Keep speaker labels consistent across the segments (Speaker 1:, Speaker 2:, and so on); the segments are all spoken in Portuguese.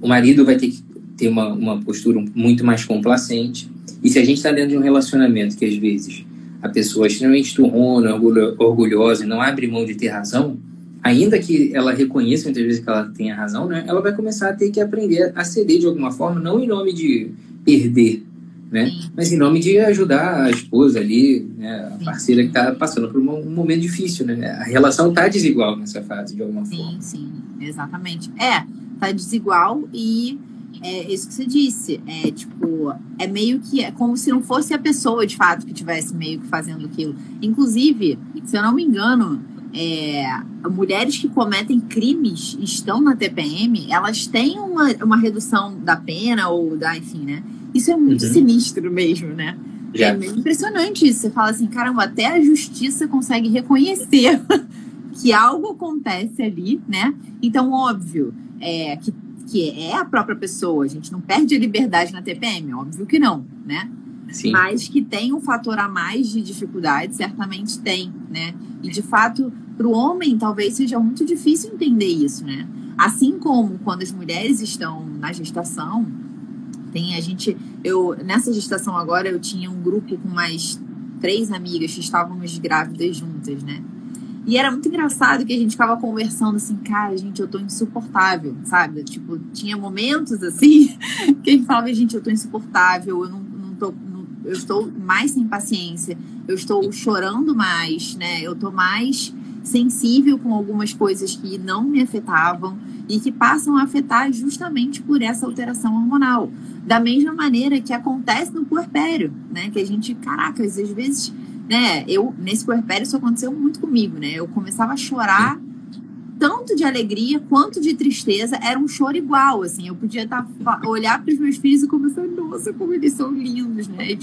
Speaker 1: O marido vai ter que ter uma postura muito mais complacente. E se a gente está dentro de um relacionamento que, às vezes, a pessoa é extremamente turrona, orgulhosa e não abre mão de ter razão, ainda que ela reconheça muitas vezes que ela tenha razão, né, ela vai começar a ter que aprender a ceder de alguma forma, não em nome de perder, né, mas em nome de ajudar a esposa ali, né, a parceira que está passando por um momento difícil, né? A relação está desigual nessa fase, de alguma forma.
Speaker 2: Sim, exatamente. Tá desigual e é isso que você disse. É meio que é como se não fosse a pessoa, de fato, que estivesse meio que fazendo aquilo. Inclusive, se eu não me engano, mulheres que cometem crimes estão na TPM, elas têm uma redução da pena ou enfim, né? Isso é muito sinistro mesmo, né? É meio impressionante isso. Você fala assim, caramba, até a justiça consegue reconhecer que algo acontece ali, né? Então, óbvio, que é a própria pessoa. A gente não perde a liberdade na TPM, óbvio que não, né? Sim. Mas que tem um fator a mais de dificuldade, certamente tem, né? E, de fato, para o homem, talvez seja muito difícil entender isso, né? Assim como quando as mulheres estão na gestação, nessa gestação agora, eu tinha um grupo com mais 3 amigas que estávamos grávidas juntas, né? E era muito engraçado que a gente ficava conversando assim, cara, gente, eu tô insuportável, sabe? Tipo, tinha momentos assim que a gente falava, gente, eu tô insuportável, eu estou mais sem paciência, eu estou chorando mais, né? Eu tô mais sensível com algumas coisas que não me afetavam e que passam a afetar justamente por essa alteração hormonal. Da mesma maneira que acontece no puerpério, né? Que a gente, caraca, às vezes, né? Nesse puerpério isso aconteceu muito comigo, né? Eu começava a chorar tanto de alegria quanto de tristeza, era um choro igual, assim, eu podia olhar para os meus filhos e começar, nossa, como eles são lindos, né,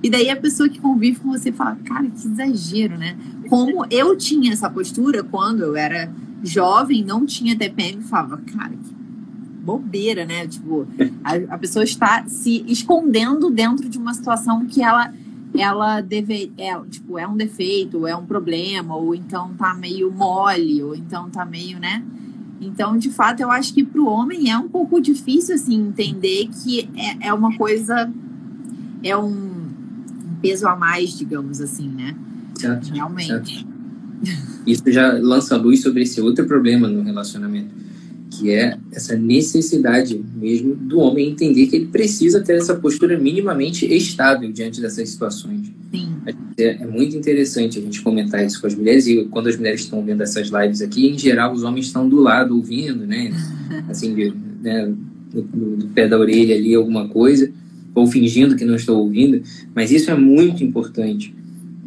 Speaker 2: e daí a pessoa que convive com você fala, cara, que exagero, né, como eu tinha essa postura quando eu era jovem, não tinha TPM, falava, cara, que bobeira, né, a pessoa está se escondendo dentro de uma situação que ela é um defeito, é um problema, ou então tá meio mole, ou então tá meio, né? Então, de fato, eu acho que pro homem é um pouco difícil, assim, entender que é uma coisa, é um peso a mais, digamos assim, né?
Speaker 1: Certo,
Speaker 2: realmente.
Speaker 1: Certo. Isso já lança luz sobre esse outro problema no relacionamento, que é essa necessidade mesmo do homem entender que ele precisa ter essa postura minimamente estável diante dessas situações.
Speaker 2: Sim.
Speaker 1: É muito interessante a gente comentar isso com as mulheres, e quando as mulheres estão vendo essas lives aqui, em geral os homens estão do lado ouvindo, né? Assim, né, no pé da orelha ali alguma coisa, ou fingindo que não estão ouvindo, mas isso é muito importante,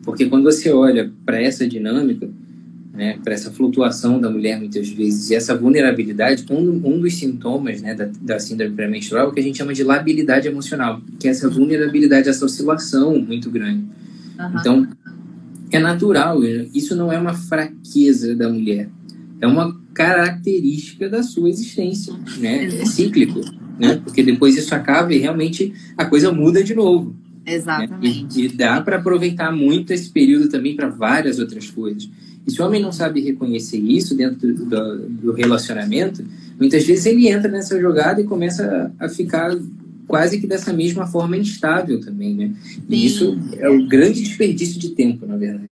Speaker 1: porque quando você olha para essa dinâmica, né, para essa flutuação da mulher muitas vezes, e essa vulnerabilidade, um dos sintomas, né, da síndrome pré-menstrual é o que a gente chama de labilidade emocional, que é essa vulnerabilidade, essa oscilação muito grande. Então, é natural, isso não é uma fraqueza da mulher, é uma característica da sua existência, né? É cíclico, né? Porque depois isso acaba e realmente a coisa muda de novo.
Speaker 2: Exatamente.
Speaker 1: Né? E dá para aproveitar muito esse período também para várias outras coisas. E se o homem não sabe reconhecer isso dentro do relacionamento, muitas vezes ele entra nessa jogada e começa a ficar quase que dessa mesma forma instável também, né? E isso é um grande desperdício de tempo, na verdade.